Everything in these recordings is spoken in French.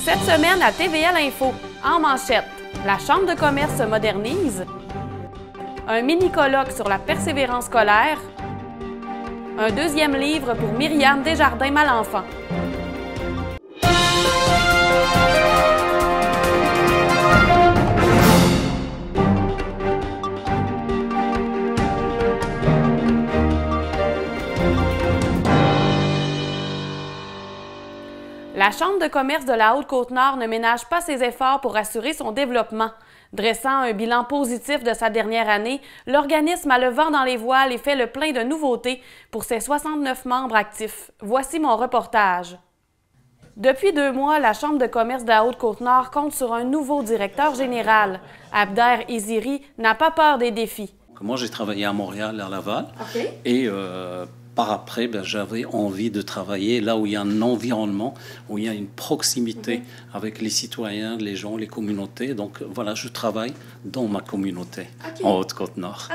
Cette semaine à TVA L'Info, en manchette, la Chambre de commerce se modernise, un mini-colloque sur la persévérance scolaire, un deuxième livre pour Myriam Desjardins-Malenfant. La Chambre de commerce de la Haute-Côte-Nord ne ménage pas ses efforts pour assurer son développement. Dressant un bilan positif de sa dernière année, l'organisme a le vent dans les voiles et fait le plein de nouveautés pour ses 69 membres actifs. Voici mon reportage. Depuis 2 mois, la Chambre de commerce de la Haute-Côte-Nord compte sur un nouveau directeur général. Abder Iziri n'a pas peur des défis. Moi, j'ai travaillé à Montréal, à Laval, Okay. et par après, j'avais envie de travailler là où il y a un environnement, où il y a une proximité avec les citoyens, les gens, les communautés. Donc voilà, je travaille dans ma communauté, en Haute-Côte-Nord.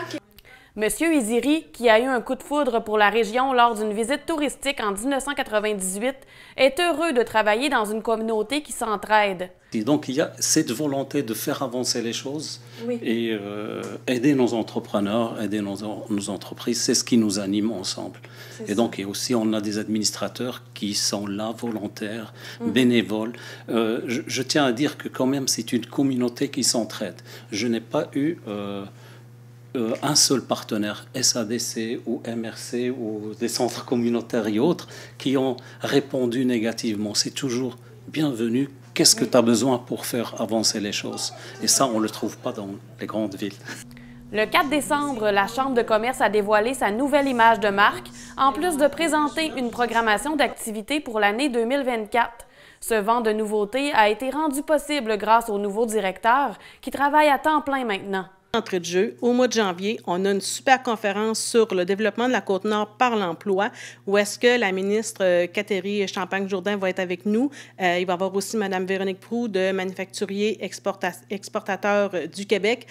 Monsieur Iziri, qui a eu un coup de foudre pour la région lors d'une visite touristique en 1998, est heureux de travailler dans une communauté qui s'entraide. Et donc il y a cette volonté de faire avancer les choses, Oui. et aider nos entrepreneurs, aider nos entreprises, c'est ce qui nous anime ensemble. Et donc et aussi on a des administrateurs qui sont là, volontaires, bénévoles. Je tiens à dire que quand même c'est une communauté qui s'entraide. Je n'ai pas eu un seul partenaire, SADC ou MRC ou des centres communautaires et autres, qui ont répondu négativement. C'est toujours bienvenu. Qu'est-ce que tu as besoin pour faire avancer les choses? Et ça, on ne le trouve pas dans les grandes villes. Le 4 décembre, la Chambre de commerce a dévoilé sa nouvelle image de marque, en plus de présenter une programmation d'activités pour l'année 2024. Ce vent de nouveautés a été rendu possible grâce au nouveau directeur qui travaille à temps plein maintenant. Entrée de jeu, au mois de janvier, on a une super conférence sur le développement de la Côte-Nord par l'emploi, où est-ce que la ministre Catherine Champagne-Jourdain va être avec nous. Il va y avoir aussi Mme Véronique Proulx de Manufacturiers Exportateurs du Québec.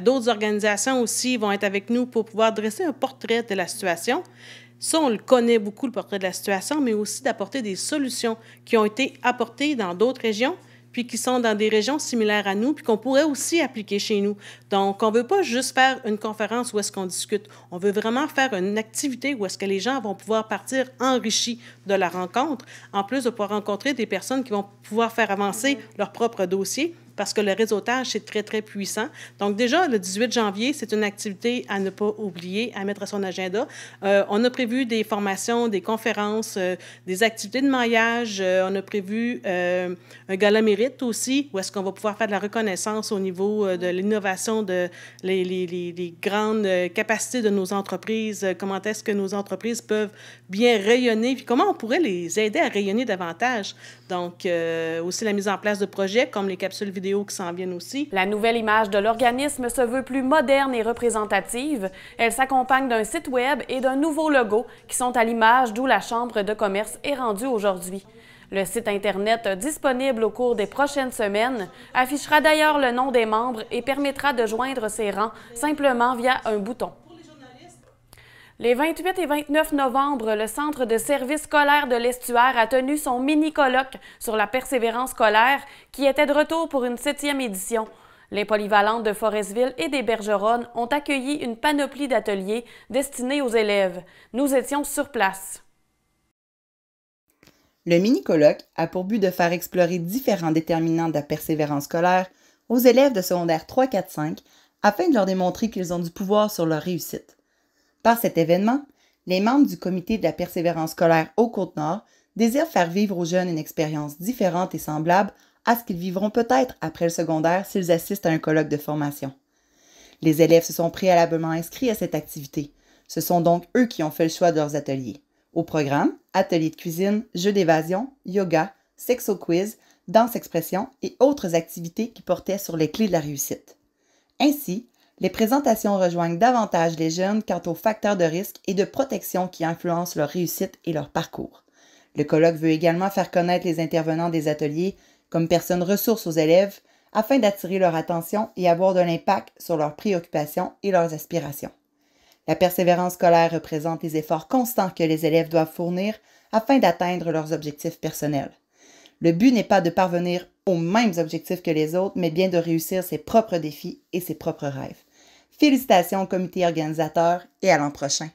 D'autres organisations aussi vont être avec nous pour pouvoir dresser un portrait de la situation. Ça, on le connaît beaucoup, le portrait de la situation, mais aussi d'apporter des solutions qui ont été apportées dans d'autres régions, puis qui sont dans des régions similaires à nous, puis qu'on pourrait aussi appliquer chez nous. Donc, on ne veut pas juste faire une conférence où est-ce qu'on discute. On veut vraiment faire une activité où est-ce que les gens vont pouvoir partir enrichis de la rencontre, en plus de pouvoir rencontrer des personnes qui vont pouvoir faire avancer leur propre dossier, parce que le réseautage, c'est très, très puissant. Donc, déjà, le 18 janvier, c'est une activité à ne pas oublier, à mettre à son agenda. On a prévu des formations, des conférences, des activités de maillage. On a prévu un gala mérite aussi, où est-ce qu'on va pouvoir faire de la reconnaissance au niveau de l'innovation, de les grandes capacités de nos entreprises, comment est-ce que nos entreprises peuvent bien rayonner, puis comment on pourrait les aider à rayonner davantage. Donc, aussi la mise en place de projets comme les capsules vidéo qui s'en viennent aussi. La nouvelle image de l'organisme se veut plus moderne et représentative. Elle s'accompagne d'un site web et d'un nouveau logo qui sont à l'image d'où la Chambre de commerce est rendue aujourd'hui. Le site Internet disponible au cours des prochaines semaines affichera d'ailleurs le nom des membres et permettra de joindre ses rangs simplement via un bouton. Les 28 et 29 novembre, le Centre de services scolaires de l'Estuaire a tenu son mini-colloque sur la persévérance scolaire qui était de retour pour une 7e édition. Les polyvalentes de Forestville et des Bergeronnes ont accueilli une panoplie d'ateliers destinés aux élèves. Nous étions sur place. Le mini-colloque a pour but de faire explorer différents déterminants de la persévérance scolaire aux élèves de secondaire 3, 4, 5 afin de leur démontrer qu'ils ont du pouvoir sur leur réussite. Par cet événement, les membres du comité de la persévérance scolaire au Côte-Nord désirent faire vivre aux jeunes une expérience différente et semblable à ce qu'ils vivront peut-être après le secondaire s'ils assistent à un colloque de formation. Les élèves se sont préalablement inscrits à cette activité. Ce sont donc eux qui ont fait le choix de leurs ateliers. Au programme, ateliers de cuisine, jeux d'évasion, yoga, sexo-quiz, danse-expression et autres activités qui portaient sur les clés de la réussite. Ainsi, les présentations rejoignent davantage les jeunes quant aux facteurs de risque et de protection qui influencent leur réussite et leur parcours. Le colloque veut également faire connaître les intervenants des ateliers comme personnes ressources aux élèves afin d'attirer leur attention et avoir de l'impact sur leurs préoccupations et leurs aspirations. La persévérance scolaire représente les efforts constants que les élèves doivent fournir afin d'atteindre leurs objectifs personnels. Le but n'est pas de parvenir aux mêmes objectifs que les autres, mais bien de réussir ses propres défis et ses propres rêves. Félicitations au comité organisateur et à l'an prochain.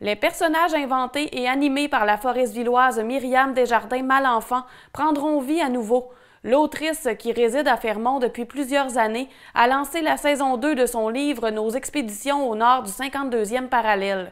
Les personnages inventés et animés par la Forestvilleoise Myriam Desjardins-Malenfant prendront vie à nouveau. L'autrice, qui réside à Fermont depuis plusieurs années, a lancé la saison 2 de son livre « Nos expéditions au nord du 52e parallèle ».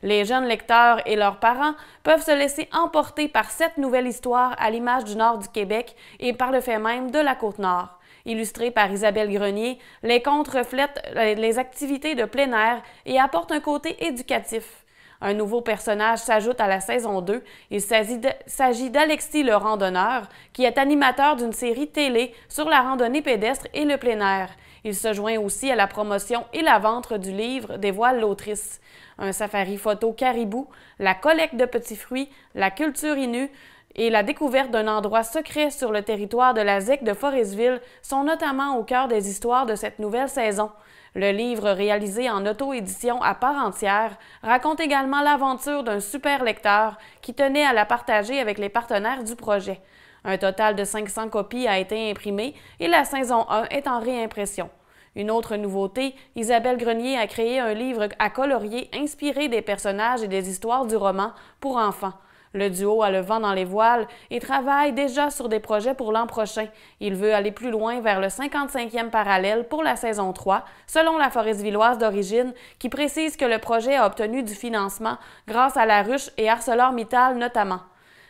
Les jeunes lecteurs et leurs parents peuvent se laisser emporter par cette nouvelle histoire à l'image du nord du Québec et par le fait même de la Côte-Nord. Illustrés par Isabelle Grenier, les contes reflètent les activités de plein air et apportent un côté éducatif. Un nouveau personnage s'ajoute à la saison 2. Il s'agit d'Alexis le randonneur, qui est animateur d'une série télé sur la randonnée pédestre et le plein air. Il se joint aussi à la promotion et la vente du livre, dévoile l'autrice. Un safari photo caribou, la collecte de petits fruits, la culture Innu et la découverte d'un endroit secret sur le territoire de la ZEC de Forestville sont notamment au cœur des histoires de cette nouvelle saison. Le livre, réalisé en auto-édition à part entière, raconte également l'aventure d'un super lecteur qui tenait à la partager avec les partenaires du projet. Un total de 500 copies a été imprimé et la saison 1 est en réimpression. Une autre nouveauté, Isabelle Grenier a créé un livre à colorier inspiré des personnages et des histoires du roman pour enfants. Le duo a le vent dans les voiles et travaille déjà sur des projets pour l'an prochain. Il veut aller plus loin vers le 55e parallèle pour la saison 3, selon la Forestvilleoise d'origine, qui précise que le projet a obtenu du financement grâce à La Ruche et ArcelorMittal notamment.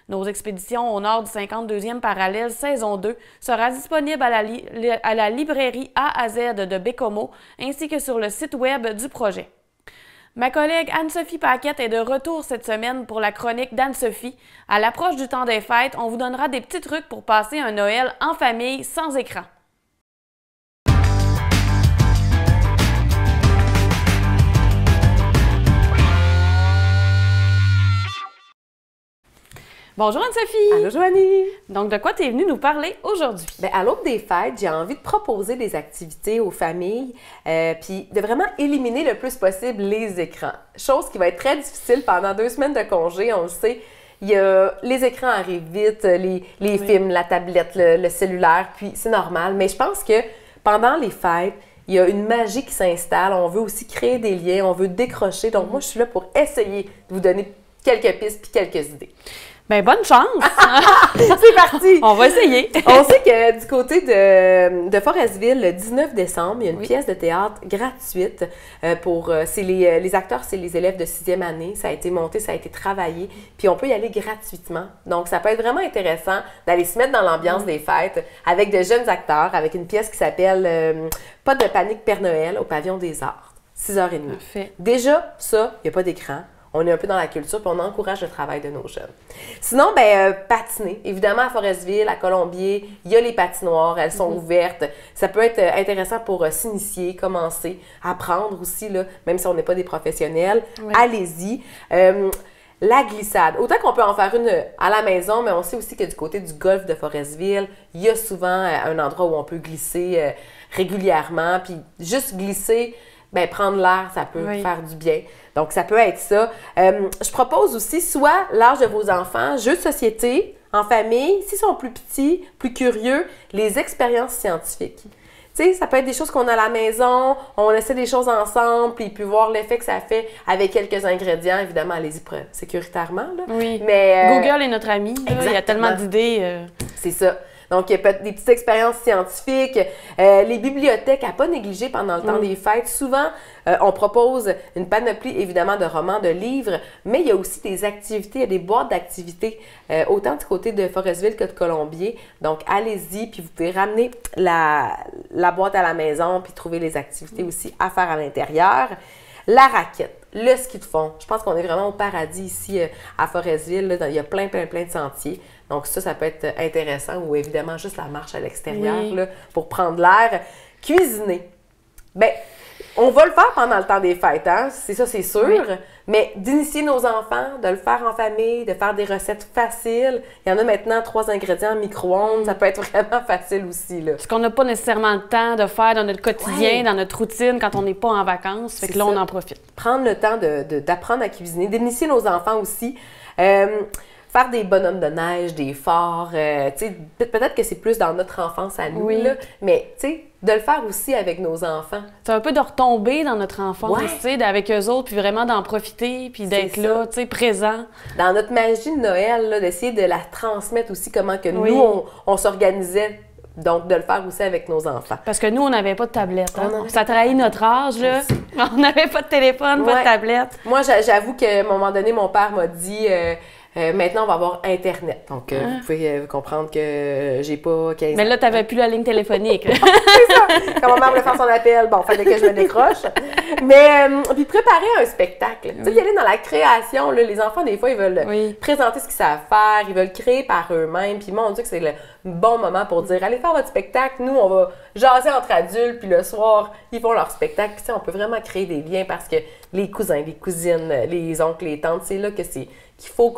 Nos expéditions au nord du 52e parallèle saison 2 sera disponible à la librairie A à Z de Bécomo ainsi que sur le site web du projet. Ma collègue Anne-Sophie Paquette est de retour cette semaine pour la chronique d'Anne-Sophie. À l'approche du temps des fêtes, on vous donnera des petits trucs pour passer un Noël en famille sans écran. Bonjour Anne-Sophie! Allô Joanie! Donc, de quoi tu es venue nous parler aujourd'hui? Bien, à l'aube des fêtes, j'ai envie de proposer des activités aux familles, puis de vraiment éliminer le plus possible les écrans. Chose qui va être très difficile pendant 2 semaines de congé, on le sait. Les écrans arrivent vite, les films, la tablette, le cellulaire, puis c'est normal. Mais je pense que pendant les fêtes, il y a une magie qui s'installe. On veut aussi créer des liens, on veut décrocher. Donc, moi, je suis là pour essayer de vous donner quelques pistes puis quelques idées. Bien, bonne chance! C'est parti! On va essayer! On sait que du côté de Forestville, le 19 décembre, il y a une pièce de théâtre gratuite c'est les acteurs, c'est les élèves de 6e année. Ça a été monté, ça a été travaillé, puis on peut y aller gratuitement. Donc, ça peut être vraiment intéressant d'aller se mettre dans l'ambiance des fêtes avec de jeunes acteurs, avec une pièce qui s'appelle Pas de panique Père Noël au Pavillon des Arts, 6h30. Parfait. Déjà, ça, il n'y a pas d'écran. On est un peu dans la culture, puis on encourage le travail de nos jeunes. Sinon, ben patiner. Évidemment, à Forestville, à Colombier, il y a les patinoires, elles sont ouvertes. Ça peut être intéressant pour s'initier, commencer, apprendre aussi, là, même si on n'est pas des professionnels. Oui. Allez-y. La glissade. Autant qu'on peut en faire une à la maison, mais on sait aussi que du côté du golfe de Forestville, il y a souvent un endroit où on peut glisser régulièrement, puis juste glisser, ben prendre l'air, ça peut faire du bien. Donc, ça peut être ça. Je propose aussi soit l'âge de vos enfants, jeux de société, en famille, s'ils sont plus petits, plus curieux, les expériences scientifiques. Tu sais, ça peut être des choses qu'on a à la maison, on essaie des choses ensemble, puis voir l'effet que ça fait avec quelques ingrédients. Évidemment, allez-y sécuritairement. Là. Oui. Mais, Google est notre ami. Il y a tellement d'idées. C'est ça. Donc, il y a des petites expériences scientifiques. Les bibliothèques, à ne pas négliger pendant le temps des fêtes. Souvent, on propose une panoplie, évidemment, de romans, de livres, mais il y a aussi des activités, il y a des boîtes d'activités, autant du côté de Forestville que de Colombier. Donc, allez-y, puis vous pouvez ramener la boîte à la maison, puis trouver les activités aussi à faire à l'intérieur. La raquette. Le ski de fond. Je pense qu'on est vraiment au paradis ici à Forestville. Là, il y a plein de sentiers. Donc ça peut être intéressant. Ou évidemment, juste la marche à l'extérieur là, pour prendre l'air. Cuisiner. Bien, on va le faire pendant le temps des fêtes, hein? C'est ça, c'est sûr. Oui. Mais d'initier nos enfants, de le faire en famille, de faire des recettes faciles. Il y en a maintenant 3 ingrédients en micro-ondes. Ça peut être vraiment facile aussi. Là. Ce qu'on n'a pas nécessairement le temps de faire dans notre quotidien, dans notre routine, quand on n'est pas en vacances. Fait que là, on en profite. Prendre le temps d'apprendre à cuisiner, d'initier nos enfants aussi. faire des bonhommes de neige, des forts, tu sais, peut-être que c'est plus dans notre enfance à nous, là, mais tu sais, de le faire aussi avec nos enfants. C'est un peu de retomber dans notre enfance, Ouais. tu sais, avec eux autres, puis vraiment d'en profiter, puis d'être C'est là, ça. tu sais, présent. Dans notre magie de Noël, là, d'essayer de la transmettre aussi, comment que Oui. nous, on s'organisait, donc de le faire aussi avec nos enfants. Parce que nous, on n'avait pas de tablette. Hein? On en avait Ça trahit notre âge, là. On n'avait pas de téléphone, pas de Ouais. tablette. Moi, j'avoue qu'à un moment donné, mon père m'a dit maintenant, on va avoir Internet. Donc, vous pouvez comprendre que j'ai pas 15 Mais ans. là, t'avais plus la ligne téléphonique. là. C'est ça! Quand ma mère voulait faire son appel, bon, fallait que je me décroche. Mais, puis préparer un spectacle. Tu sais, y aller dans la création, là, les enfants, des fois, ils veulent Oui. présenter ce qu'ils savent faire, ils veulent créer par eux-mêmes. Puis mon Dieu, que c'est le bon moment pour dire, allez faire votre spectacle. Nous, on va jaser entre adultes, puis le soir, ils font leur spectacle. Puis, tu sais, on peut vraiment créer des liens parce que les cousins, les cousines, les oncles, les tantes, c'est là que qu'il faut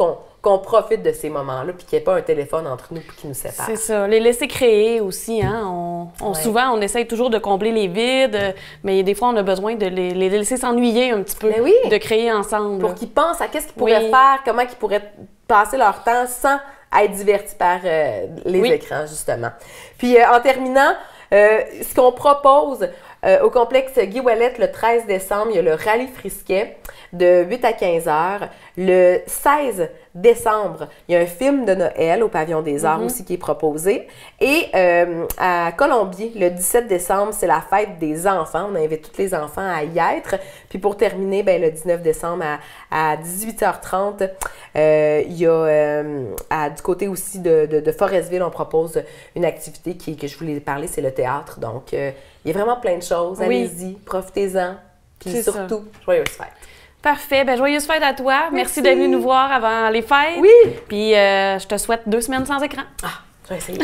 qu'on profite de ces moments-là, puis qu'il n'y ait pas un téléphone entre nous puis qui nous sépare. C'est ça. Les laisser créer aussi, hein. Ouais. Souvent, on essaye toujours de combler les vides, mais des fois, on a besoin de les laisser s'ennuyer un petit peu, Mais oui. de créer ensemble. Pour qu'ils pensent à qu'est-ce qu'ils pourraient Oui. faire, comment ils pourraient passer leur temps sans être divertis par les Oui. écrans, justement. Puis, en terminant, ce qu'on propose au complexe Guy Ouellet le 13 décembre, il y a le rallye Frisquet de 8 à 15 heures. Le 16 décembre, il y a un film de Noël au Pavillon des Arts aussi qui est proposé. Et à Colombier, le 17 décembre, c'est la fête des enfants. On invite tous les enfants à y être. Puis pour terminer, ben, le 19 décembre à 18h30, il y a du côté aussi de Forestville, on propose une activité que je voulais parler, c'est le théâtre. Donc, il y a vraiment plein de choses. Oui. Allez-y, profitez-en. Puis C'est surtout, joyeuses fêtes. Parfait. Ben, joyeuse fête à toi. Merci Merci. d'être venu nous voir avant les fêtes. Oui! Puis, je te souhaite 2 semaines sans écran. Ah, je vais essayer.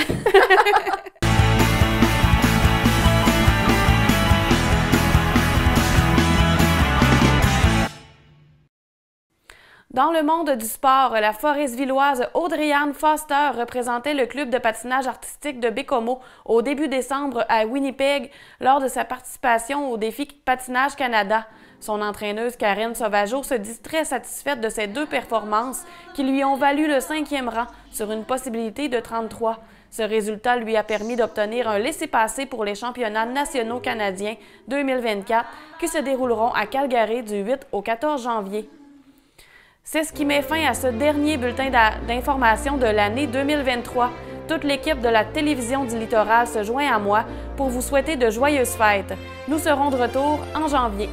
Dans le monde du sport, la Foresvilloise Audrey-Anne Foster représentait le club de patinage artistique de Bécomo au début décembre à Winnipeg lors de sa participation au défi Patinage Canada. Son entraîneuse Karen Sauvageau se dit très satisfaite de ces 2 performances qui lui ont valu le 5e rang sur une possibilité de 33. Ce résultat lui a permis d'obtenir un laissez-passer pour les championnats nationaux canadiens 2024 qui se dérouleront à Calgary du 8 au 14 janvier. C'est ce qui met fin à ce dernier bulletin d'information de l'année 2023. Toute l'équipe de la Télévision du Littoral se joint à moi pour vous souhaiter de joyeuses fêtes. Nous serons de retour en janvier.